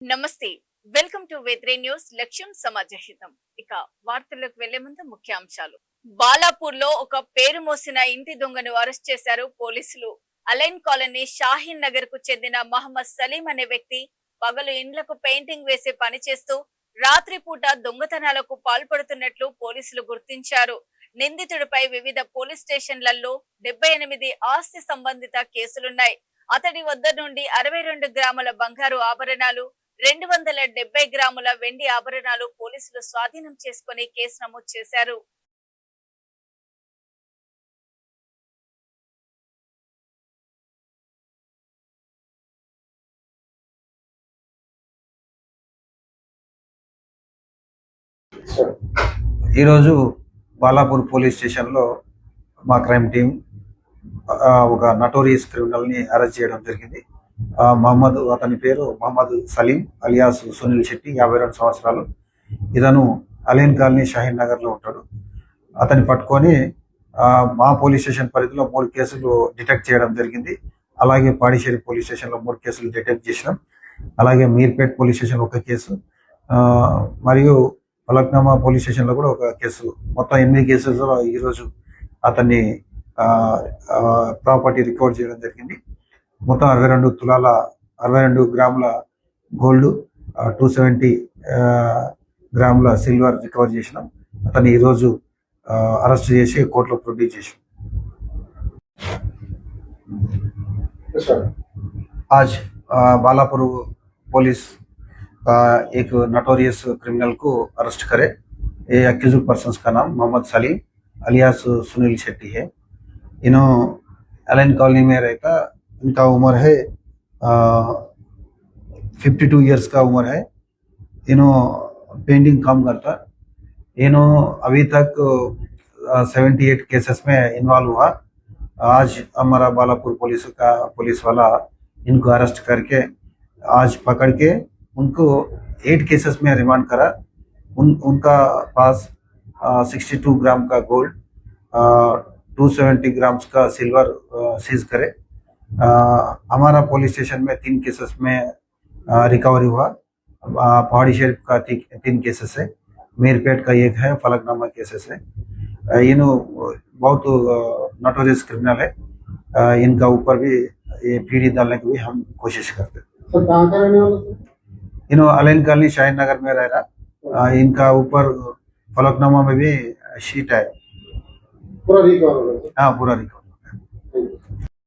నమస్తే. Welcome to వేత్రే news. లక్ష్యం సమాజహితం. ఇక వార్తల్లోకి వెళ్లే ముందు ముఖ్యాంశాలు. బాలాపూర్ లో ఒక పేరు మోసిన ఇంటి దొంగను అరెస్ట్ చేశారు పోలీసులు. అలైన్ కాలనీ షాహీన్ నగర్ కు చెందిన మహమ్మద్ సలీం అనే వ్యక్తి పగలు ఇండ్లకు పెయింటింగ్ వేసే పని చేస్తూ రాత్రిపూట దొంగతనాలకు పాల్పడుతున్నట్లు పోలీసులు గుర్తించారు. నిందితుడిపై వివిధ పోలీస్ స్టేషన్లలో 78 ఆస్తి సంబంధిత కేసులున్నాయి. అతడి వద్ద నుండి 62 గ్రాముల బంగారు ఆభరణాలు, 270 గ్రాముల వెండి ఆభరణాలు పోలీసులు స్వాధీనం చేసుకుని కేసు నమోదు చేశారు. ఈరోజు బాలాపూర్ పోలీస్ స్టేషన్లో మా క్రైమ్ టీం ఒక నటోరియస్ క్రిమినల్ని అరెస్ట్ చేయడం జరిగింది. అతని పేరు మహమ్మద్ సలీం అలియాస్ సునీల్ శెట్టి, 52 సంవత్సరాలు. ఇతను అలైన్ కాలనీ షాహీన్ నగర్లో ఉంటాడు. అతన్ని పట్టుకొని మా పోలీస్ స్టేషన్ పరిధిలో 3 కేసులు డిటెక్ట్ చేయడం జరిగింది. అలాగే పాడిశేరి పోలీస్ స్టేషన్లో 3 కేసులు డిటెక్ట్ చేసినాం. అలాగే మీర్పేట్ పోలీస్ స్టేషన్ ఒక కేసు, మరియు ఫలక్నామా పోలీస్ స్టేషన్లో కూడా ఒక కేసు. మొత్తం 8 కేసులలో ఈరోజు అతన్ని ప్రాపర్టీ రికవర్ చేయడం జరిగింది. మొత్తం 62 తులాల 62 గ్రాముల గోల్డ్, 270 గ్రాముల సిల్వర్ రికవర్ చేసినాం. అతన్ని ఈరోజు అరెస్ట్ చేసి కోర్టులో ప్రొడ్యూస్ చేసినాం. आज बालापुर पुलिस एक नटोरियस क्रिमिनल को अरेस्ट करे. ये अक्यूज्ड पर्सन का नाम मोहम्मद सलीम अलियास सुनील शेट्टी है. इन्हों अलाइन कॉलोनी में रहता. इनका उम्र है 52 इयर्स का उम्र है. इन्हों पेंटिंग काम करता. इन्हों अभी तक 78 केसेस में इन्वॉल्व हुआ. आज हमारा बालापुर पुलिस वाला इनको अरेस्ट करके आज पकड़ के उनको 8 केसेस में रिमांड करा. उनका पास 62 ग्राम का गोल्ड, 270 ग्राम्स का सिल्वर सीज करे. हमारा पुलिस स्टेशन में 3 केसेस में रिकवरी हुआ. पहाड़ी शरीफ का 3 केसेस है, मीरपेट का 1 है, फलकनामा केसेस है. इन्हों बहुत नटोरियस क्रिमिनल है. इनका ऊपर भी ये पीढ़ी डालने की भी हम कोशिश करते हैं. सर कहाँ का रहने वाला सर? इन्हों अलाइन कॉलोनी शाहीन नगर में रह रहा. इनका ऊपर फलकनामा में भी शीट है. पूरा रिकवर हो गया सर? हाँ, पूरा रिकवर.